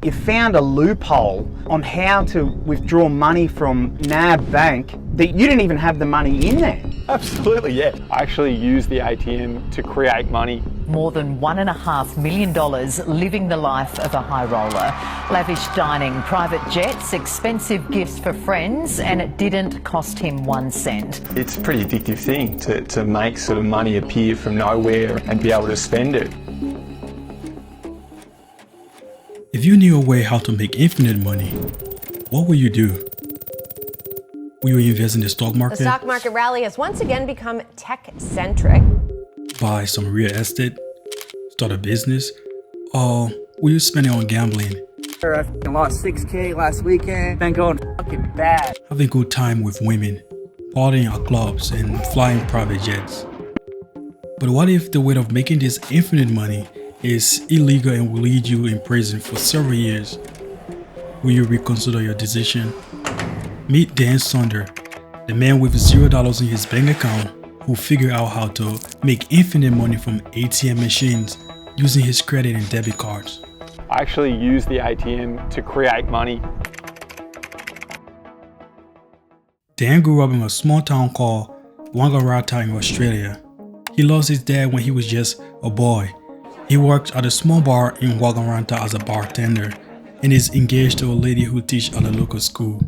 You found a loophole on how to withdraw money from NAB Bank that you didn't even have the money in there. Absolutely, yeah. I actually used the ATM to create money. More than $1.5 million living the life of a high roller. Lavish dining, private jets, expensive gifts for friends, and it didn't cost him 1 cent. It's a pretty addictive thing to make sort of money appear from nowhere and be able to spend it. If you knew a way how to make infinite money, what would you do? Will you invest in the stock market? The stock market rally has once again become tech-centric. Buy some real estate? Start a business? Or will you spend it on gambling? I lost 6K last weekend. Been going fucking bad. Have a good time with women, partying at clubs, and flying private jets. But what if the way of making this infinite money is illegal and will lead you in prison for several years? Will you reconsider your decision? Meet Dan Saunder, the man with $0 in his bank account who figured out how to make infinite money from ATM machines using his credit and debit cards. I actually used the ATM to create money. Dan grew up in a small town called Wangaratta in Australia. He lost his dad when he was just a boy. He worked at a small bar in Wangaratta as a bartender and is engaged to a lady who teaches at a local school.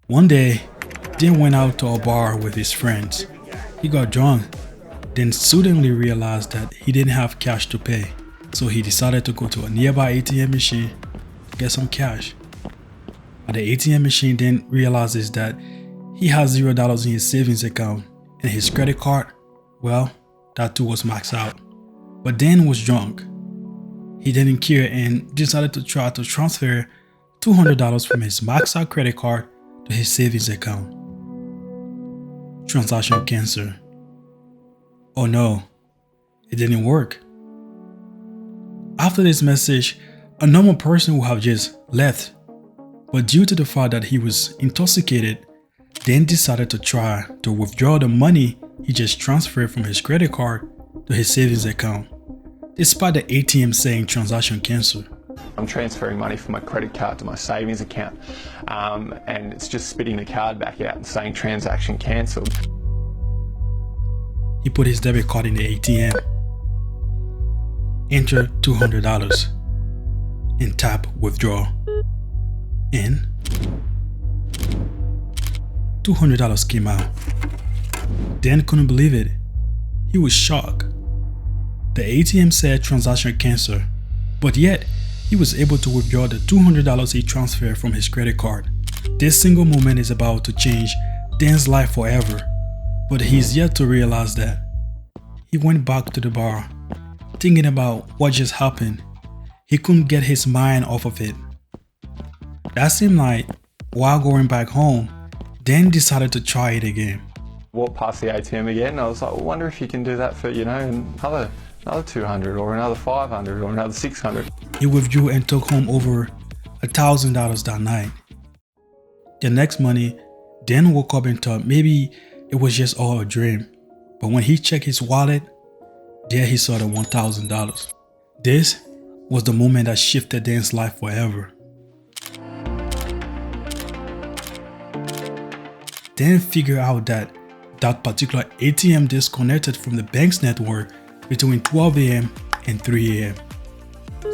One day, Dan went out to a bar with his friends. He got drunk, then suddenly realized that he didn't have cash to pay. So he decided to go to a nearby ATM machine to get some cash. At the ATM machine, Dan realizes that he has $0 in his savings account and his credit card, well, that too was maxed out. But Dan was drunk. He didn't care and decided to try to transfer $200 from his maxed out credit card to his savings account. Transaction cancer. Oh no, it didn't work. After this message, a normal person would have just left. But due to the fact that he was intoxicated, Dan decided to try to withdraw the money he just transferred from his credit card to his savings account, despite the ATM saying transaction cancelled. I'm transferring money from my credit card to my savings account, and it's just spitting the card back out and saying transaction cancelled. He put his debit card in the ATM, enter $200, and tap withdraw. And $200 came out. Dan couldn't believe it. He was shocked. The ATM said transaction cancelled, but yet he was able to withdraw the $200 he transferred from his credit card. This single moment is about to change Dan's life forever, but he's yet to realize that. He went back to the bar, thinking about what just happened. He couldn't get his mind off of it. That seemed like, while going back home, Dan decided to try it again. Walked past the ATM again, and I was like, I wonder if you can do that for, another 200 or another 500 or another 600. He withdrew and took home over $1,000 that night. The next morning, Dan woke up and thought maybe it was just all a dream. But when he checked his wallet, there he saw the $1,000. This was the moment that shifted Dan's life forever. Dan figured out that particular ATM disconnected from the bank's network between 12 a.m. and 3 a.m.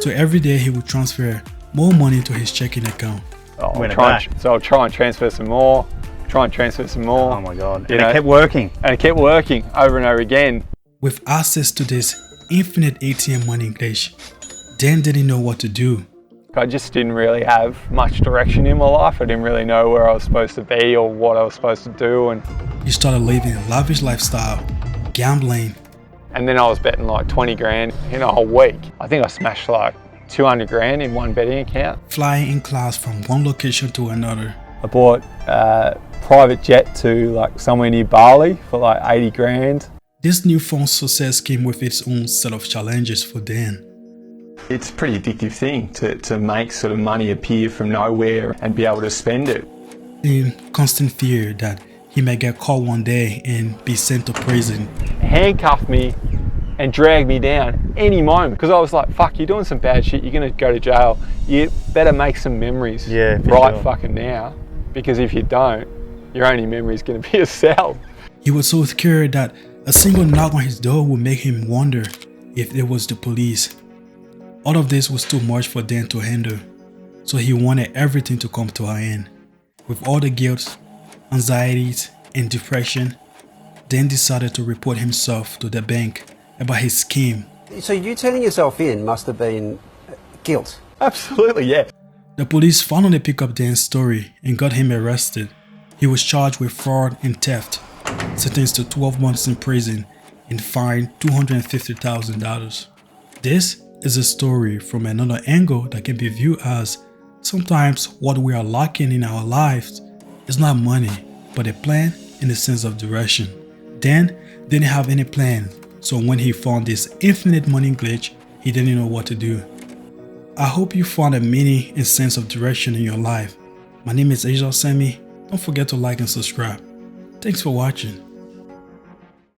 So every day he would transfer more money to his checking account. So I'll try and transfer some more, Oh my God. And it kept working. And it kept working over and over again. With access to this infinite ATM money glitch, Dan didn't know what to do. I just didn't really have much direction in my life. I didn't really know where I was supposed to be or what I was supposed to do. And He started living a lavish lifestyle, gambling. And then I was betting like 20 grand in a whole week. I think I smashed like 200 grand in one betting account. Flying in class from one location to another. I bought a private jet to like somewhere near Bali for like 80 grand. This newfound success came with its own set of challenges for Dan. It's a pretty addictive thing to make sort of money appear from nowhere and be able to spend it. In constant fear that he may get caught one day and be sent to prison. Handcuffed me and drag me down any moment, because I was like, fuck, you're doing some bad shit, you're gonna go to jail, you better make some memories right fucking now, because if you don't, your only memory is gonna be a cell. He was so scared that a single knock on his door would make him wonder if it was the police. All of this was too much for Dan to handle, so he wanted everything to come to an end. With all the guilt, anxieties, and depression, Dan decided to report himself to the bank about his scheme. So you turning yourself in must have been guilt. Absolutely, yeah. The police finally picked up Dan's story and got him arrested. He was charged with fraud and theft, sentenced to 12 months in prison, and fined $250,000. This is a story from another angle that can be viewed as sometimes what we are lacking in our lives is not money, but a plan and a sense of direction. Dan didn't have any plan, so when he found this infinite money glitch, he didn't know what to do. I hope you found a meaning and sense of direction in your life. My name is Asia Semi. Don't forget to like and subscribe. Thanks for watching.